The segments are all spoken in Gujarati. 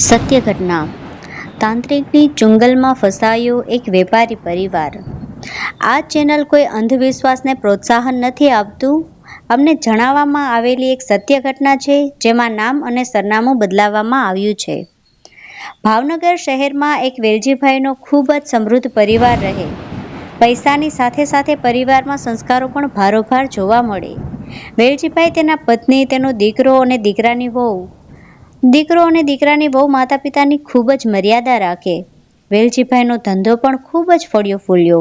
સત્ય ઘટના. તાંત્રિકની ચુંગલમાં ફસાયો એક વેપારી પરિવાર. આ ચેનલ કોઈ અંધવિશ્વાસને પ્રોત્સાહન નથી આપતું. અમને જણાવવામાં આવેલી એક સત્ય ઘટના છે જેમાં નામ અને સરનામું બદલાવવામાં આવ્યું છે. ભાવનગર શહેરમાં એક વેલજીભાઈનો ખૂબ જ સમૃદ્ધ પરિવાર રહે. પૈસાની સાથે સાથે પરિવારમાં સંસ્કારો પણ ભારોભાર જોવા મળે. વેલજીભાઈ, તેના પત્ની, તેનો દીકરો અને દીકરાની વહુ માતા પિતાની ખૂબ જ મર્યાદા રાખે. વેલજીભાઈનો ધંધો પણ ખૂબ જ ફળ્યો ફૂલ્યો.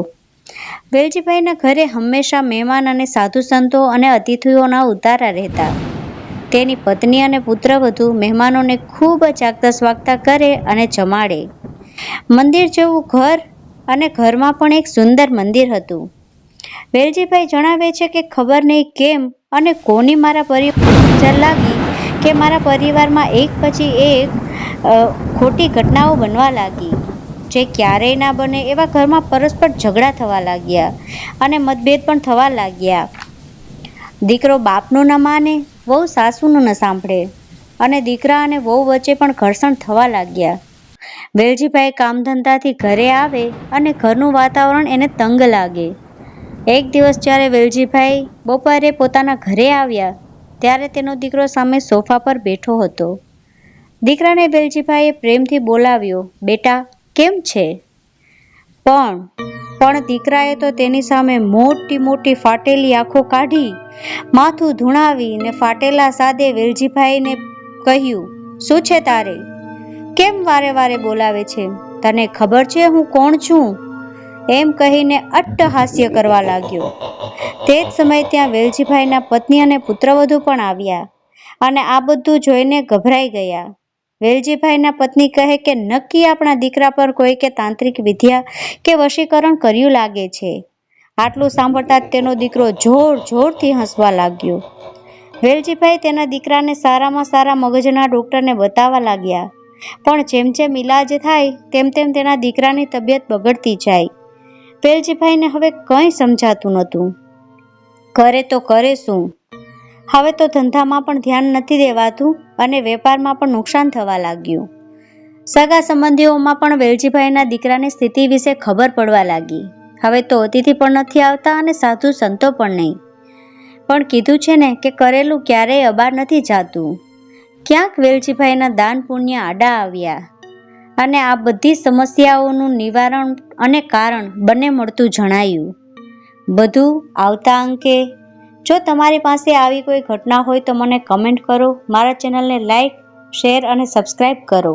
વેલજીભાઈના ઘરે હંમેશા મહેમાન અને સાધુ સંતો અને અતિથિઓના ઉતારા રહેતા. તેની પત્ની અને પુત્રવધુ મહેમાનોને ખૂબ જ આગતા સ્વાગતા કરે અને જમાડે. મંદિર જેવું ઘર અને ઘરમાં પણ એક સુંદર મંદિર હતું. વેલજીભાઈ જણાવે છે કે ખબર નહીં કેમ અને કોની મારા પરિવાર લાગી કે મારા પરિવારમાં એક પછી એક ખોટી ઘટનાઓ બનવા લાગી, જે ક્યારેય ના બને એવા ઘરમાં પરસ્પર ઝઘડા થવા લાગ્યા અને મતભેદ પણ થવા લાગ્યા. દીકરો બાપનું ન માને, વહુ સાસુનું ન સાંભળે અને દીકરા અને વહુ વચ્ચે પણ ઘર્ષણ થવા લાગ્યા. વેલજીભાઈ કામધંધાથી ઘરે આવે અને ઘરનું વાતાવરણ એને તંગ લાગે. એક દિવસ જ્યારે વેલજીભાઈ બપોરે પોતાના ઘરે આવ્યા ત્યારે તેનો દીકરો સામે સોફા પર બેઠો હતો. દીકરાને વેલજીભાઈએ પ્રેમથી બોલાવ્યો, બેટા કેમ છે? પણ દીકરાએ તો તેની સામે મોટી મોટી ફાટેલી આંખો કાઢી, માથું ધૂણાવી ને ફાટેલા સાદે વેલજીભાઈને કહ્યું, શું છે તારે? કેમ વારે વારે બોલાવે છે? તને ખબર છે હું કોણ છું? એમ કહીને અટ્ટહાસ્ય કરવા લાગ્યો. તે જ સમયે ત્યાં વેલજીભાઈના પત્ની અને પુત્રવધુ પણ આવ્યા અને આ બધું જોઈને ગભરાઈ ગયા. વેલજીભાઈના પત્ની કહે કે નક્કી આપણા દીકરા પર કોઈકે તાંત્રિક વિદ્યા કે વશીકરણ કર્યું લાગે છે. આટલું સાંભળતા જ તેનો દીકરો જોર જોરથી હસવા લાગ્યો. વેલજીભાઈ તેના દીકરાને સારામાં સારા મગજના ડોક્ટરને બતાવવા લાગ્યા, પણ જેમ જેમ ઈલાજ થાય તેમ તેમ તેના દીકરાની તબિયત બગડતી જાય. વેલજીભાઈને હવે કંઈ સમજાતું નહોતું. કરે તો કરે શું? હવે તો ધંધામાં પણ ધ્યાન નથી દેવાતું અને વેપારમાં પણ નુકસાન થવા લાગ્યું. સગા સંબંધીઓમાં પણ વેલજીભાઈના દીકરાની સ્થિતિ વિશે ખબર પડવા લાગી. હવે તો અતિથિ પણ નથી આવતા અને સાધુ સંતો પણ નહીં. પણ કીધું છે ને કે કરેલું ક્યારેય અબાર નથી જાતું. ક્યાંક વેલજીભાઈના દાન પુણ્ય આડા આવ્યા અને આ બધી સમસ્યાઓનું નિવારણ અને કારણ બંને મળતું જણાયું. બધું આવતા અંકે. જો તમારી પાસે આવી કોઈ ઘટના હોય તો મને કમેન્ટ કરો. મારા ચેનલને લાઈક, શેર અને સબસ્ક્રાઈબ કરો.